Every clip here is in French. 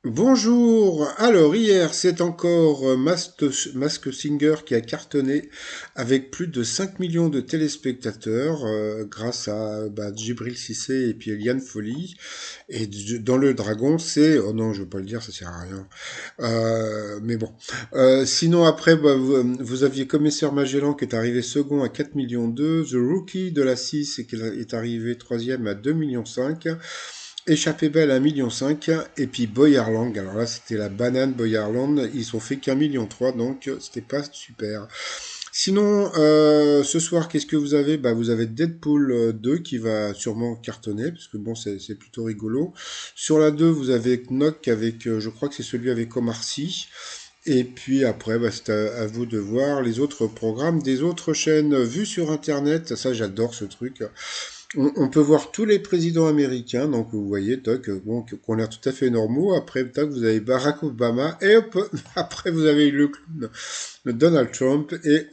Bonjour. Alors hier, c'est encore Mask Singer qui a cartonné avec plus de 5 millions de téléspectateurs grâce à Djibril Cissé et puis Eliane Folly. Et dans le Dragon, c'est... Oh non, je veux pas le dire, ça sert à rien. Mais bon. Sinon après, vous aviez Commissaire Magellan qui est arrivé second à 4 millions 2, The Rookie de la 6 et qui est arrivé troisième à 2 millions 5. Échappée belle à 1,5 million. Et puis Boyarland, alors là c'était la banane Boyarland, ils ont fait qu'un million 3, donc c'était pas super. Sinon, ce soir, qu'est-ce que vous avez? Bah, vous avez Deadpool 2 qui va sûrement cartonner, parce que bon, c'est plutôt rigolo. Sur la 2, vous avez Knock avec, je crois que c'est celui avec Omar Sy. Et puis après, bah, c'est à vous de voir les autres programmes des autres chaînes vues sur Internet. Ça, j'adore ce truc. On peut voir tous les présidents américains, donc vous voyez, toc, bon, qu'on a l'air tout à fait normaux. Après, toc, vous avez Barack Obama, et hop, après vous avez le clown, le Donald Trump, et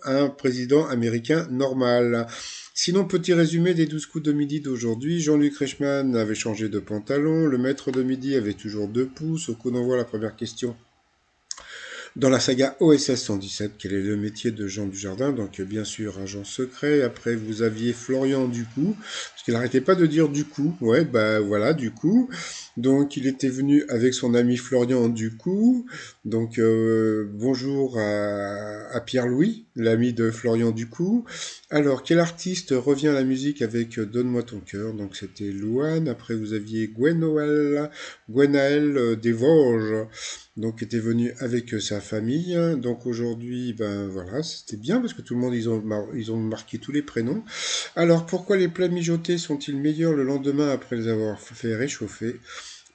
un président américain normal. Sinon, petit résumé des 12 coups de midi d'aujourd'hui. Jean-Luc Reichmann avait changé de pantalon, le maître de midi avait toujours 2 pouces. Au coup d'envoi, la première question. Dans la saga OSS 117, quel est le métier de Jean Dujardin? Donc bien sûr, agent secret. Après, vous aviez Florian Ducou, parce qu'il n'arrêtait pas de dire Ducou. Ouais, bah voilà, Ducou. Donc il était venu avec son ami Florian Ducou. Donc bonjour à Pierre-Louis, l'ami de Florian Ducou. Alors, quel artiste revient à la musique avec Donne-moi ton cœur? Donc c'était Louane. Après, vous aviez Gwenaël des Vosges, donc était venu avec sa famille. Donc aujourd'hui, ben voilà, c'était bien parce que tout le monde, ils ont marqué tous les prénoms. Alors pourquoi les plats mijotés sont-ils meilleurs le lendemain après les avoir fait réchauffer?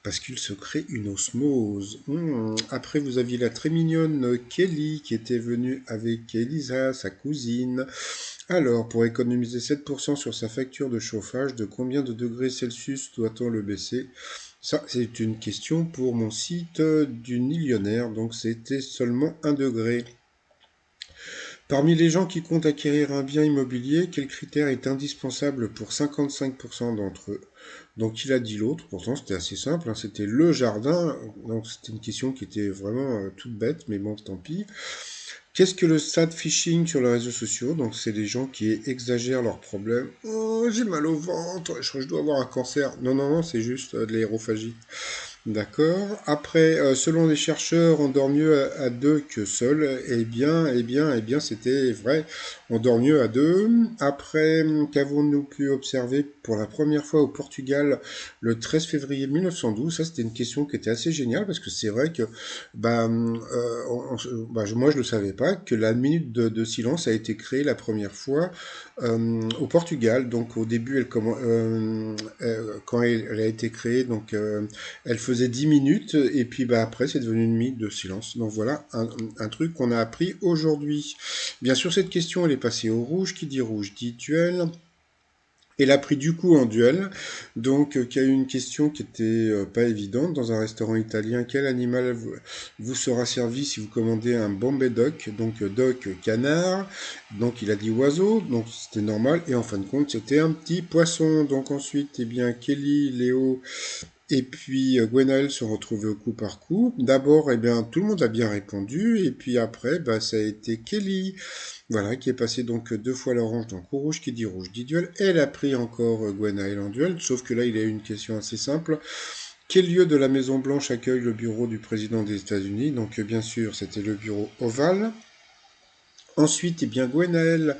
Parce qu'il se crée une osmose. Après, vous aviez la très mignonne Kelly qui était venue avec Elisa, sa cousine. Alors, pour économiser 7% sur sa facture de chauffage, de combien de degrés Celsius doit-on le baisser? Ça, c'est une question pour mon site du millionnaire, donc c'était seulement 1 degré. Parmi les gens qui comptent acquérir un bien immobilier, quel critère est indispensable pour 55% d'entre eux? Donc il a dit l'autre, pourtant c'était assez simple, hein, c'était le jardin, donc c'était une question qui était vraiment toute bête, mais bon, tant pis. Qu'est-ce que le sad phishing sur les réseaux sociaux? Donc, c'est les gens qui exagèrent leurs problèmes. Oh, j'ai mal au ventre, je crois que je dois avoir un cancer. Non, non, non, c'est juste de l'aérophagie. D'accord. Après, selon les chercheurs, on dort mieux à deux que seul. Eh bien, c'était vrai. On dort mieux à deux. Après, qu'avons-nous pu observer pour la première fois au Portugal le 13 février 1912? Ça, c'était une question qui était assez géniale parce que c'est vrai que, moi, je le savais pas que la minute de silence a été créée la première fois au Portugal. Donc, au début, quand elle a été créée, donc elle faisait 10 minutes et puis après c'est devenu une minute de silence. Donc voilà un truc qu'on a appris aujourd'hui. Bien sûr cette question elle est passée au rouge. Qui dit rouge dit duel. Elle a pris du coup en duel, donc qu'il y a eu une question qui était pas évidente. Dans un restaurant italien, quel animal vous sera servi si vous commandez un Bombay Duck? Donc Duck, canard, donc il a dit oiseau, donc c'était normal, et en fin de compte c'était un petit poisson. Donc ensuite, eh bien, Kelly, Léo et puis Gwenaël se retrouvait au coup par coup. D'abord, eh bien, tout le monde a bien répondu, et puis après, bah, ça a été Kelly, voilà, qui est passé donc 2 fois l'orange, donc au rouge. Qui dit rouge dit duel. Elle a pris encore Gwenaël en duel, sauf que là, il a eu une question assez simple. Quel lieu de la Maison Blanche accueille le bureau du président des États-Unis? Donc, bien sûr, c'était le bureau ovale. Ensuite, eh bien, Gwenaël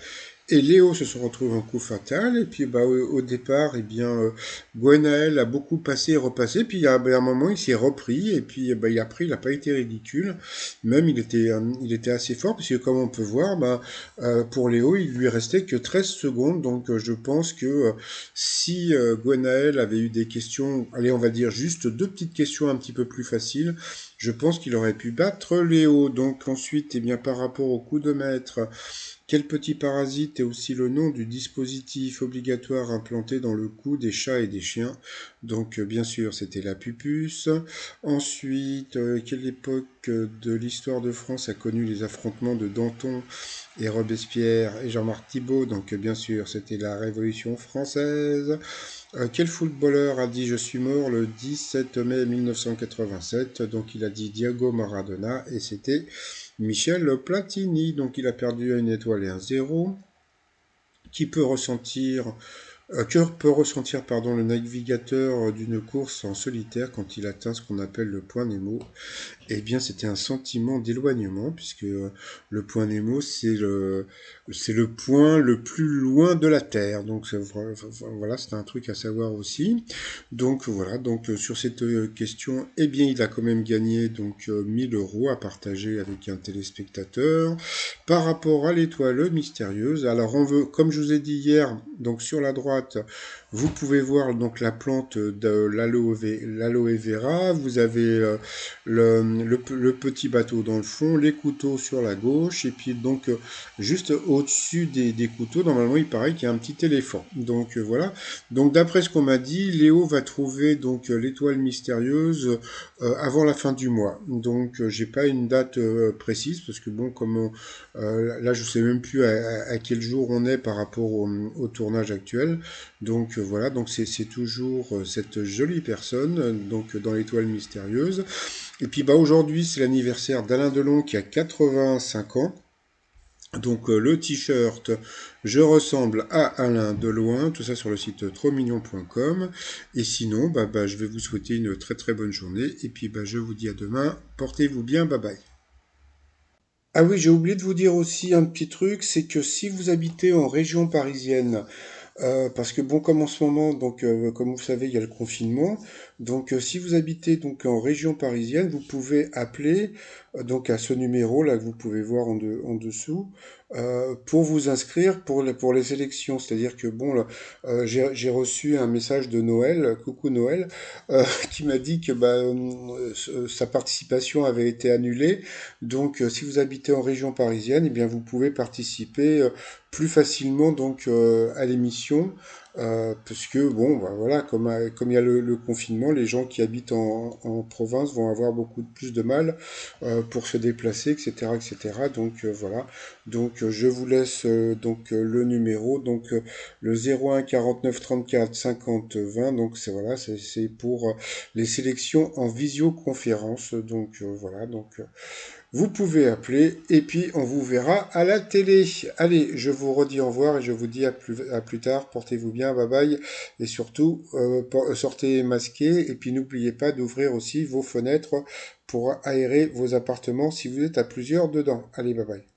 et Léo se sont retrouvés en coup fatal. Et puis, au départ, eh bien, Gwenaël a beaucoup passé et repassé. Puis, un moment, il s'est repris. Et puis, il n'a pas été ridicule. Même, il était assez fort. Parce que, comme on peut voir, pour Léo, il lui restait que 13 secondes. Donc, je pense que si Gwenaël avait eu des questions, allez, on va dire juste 2 petites questions un petit peu plus faciles, je pense qu'il aurait pu battre Léo. Donc ensuite, eh bien, par rapport au coup de maître, quel petit parasite est aussi le nom du dispositif obligatoire implanté dans le cou des chats et des chiens? Donc, bien sûr, c'était la Pupus. Ensuite, quelle époque de l'histoire de France a connu les affrontements de Danton et Robespierre et Jean-Marc Thibault? Donc, bien sûr, c'était la Révolution française. Quel footballeur a dit je suis mort le 17 mai 1987? Donc, il a dit Diego Maradona et c'était Michel Platini. Donc, il a perdu à une étoile et un zéro. Qui peut ressentir Que peut ressentir pardon, le navigateur d'une course en solitaire quand il atteint ce qu'on appelle le point Nemo? Eh bien, c'était un sentiment d'éloignement, puisque le point Nemo, c'est le point le plus loin de la Terre. Donc, voilà, c'est un truc à savoir aussi. Donc, voilà, donc sur cette question, eh bien, il a quand même gagné donc 1000 euros à partager avec un téléspectateur. Par rapport à l'étoile mystérieuse, alors on veut, comme je vous ai dit hier, donc sur la droite, vous pouvez voir donc la plante de l'aloe vera. Vous avez le petit bateau dans le fond, les couteaux sur la gauche, et puis donc juste au-dessus des couteaux, normalement il paraît qu'il y a un petit éléphant. Donc voilà. Donc d'après ce qu'on m'a dit, Léo va trouver donc l'étoile mystérieuse avant la fin du mois. Donc j'ai pas une date précise parce que bon, là je sais même plus à quel jour on est par rapport au tournage actuel. Donc voilà, donc c'est toujours cette jolie personne donc dans l'étoile mystérieuse. Et puis bah aujourd'hui c'est l'anniversaire d'Alain Delon qui a 85 ans. Donc le t-shirt je ressemble à Alain de loin, tout ça sur le site trosmignon.com. Et sinon je vais vous souhaiter une très très bonne journée et puis je vous dis à demain. Portez-vous bien, bye bye. Ah oui, j'ai oublié de vous dire aussi un petit truc, c'est que si vous habitez en région parisienne, parce que bon, comme en ce moment, donc comme vous savez, il y a le confinement. Donc, si vous habitez donc en région parisienne, vous pouvez appeler donc à ce numéro là que vous pouvez voir en dessous pour vous inscrire pour les élections. C'est-à-dire que bon, là, j'ai reçu un message de Noël, coucou Noël, qui m'a dit que sa participation avait été annulée. Donc, si vous habitez en région parisienne, eh bien vous pouvez participer plus facilement donc à l'émission parce que bon voilà comme il y a le confinement, les gens qui habitent en province vont avoir beaucoup plus de mal pour se déplacer, etc. Donc voilà, donc je vous laisse le numéro, donc le 01 49 34 50 20. Donc c'est voilà, c'est pour les sélections en visioconférence. Donc voilà, donc vous pouvez appeler et puis on vous verra à la télé. Allez, je vous redis au revoir et je vous dis à plus tard. Portez-vous bien, bye bye. Et surtout, sortez masqués et puis n'oubliez pas d'ouvrir aussi vos fenêtres pour aérer vos appartements si vous êtes à plusieurs dedans. Allez, bye bye.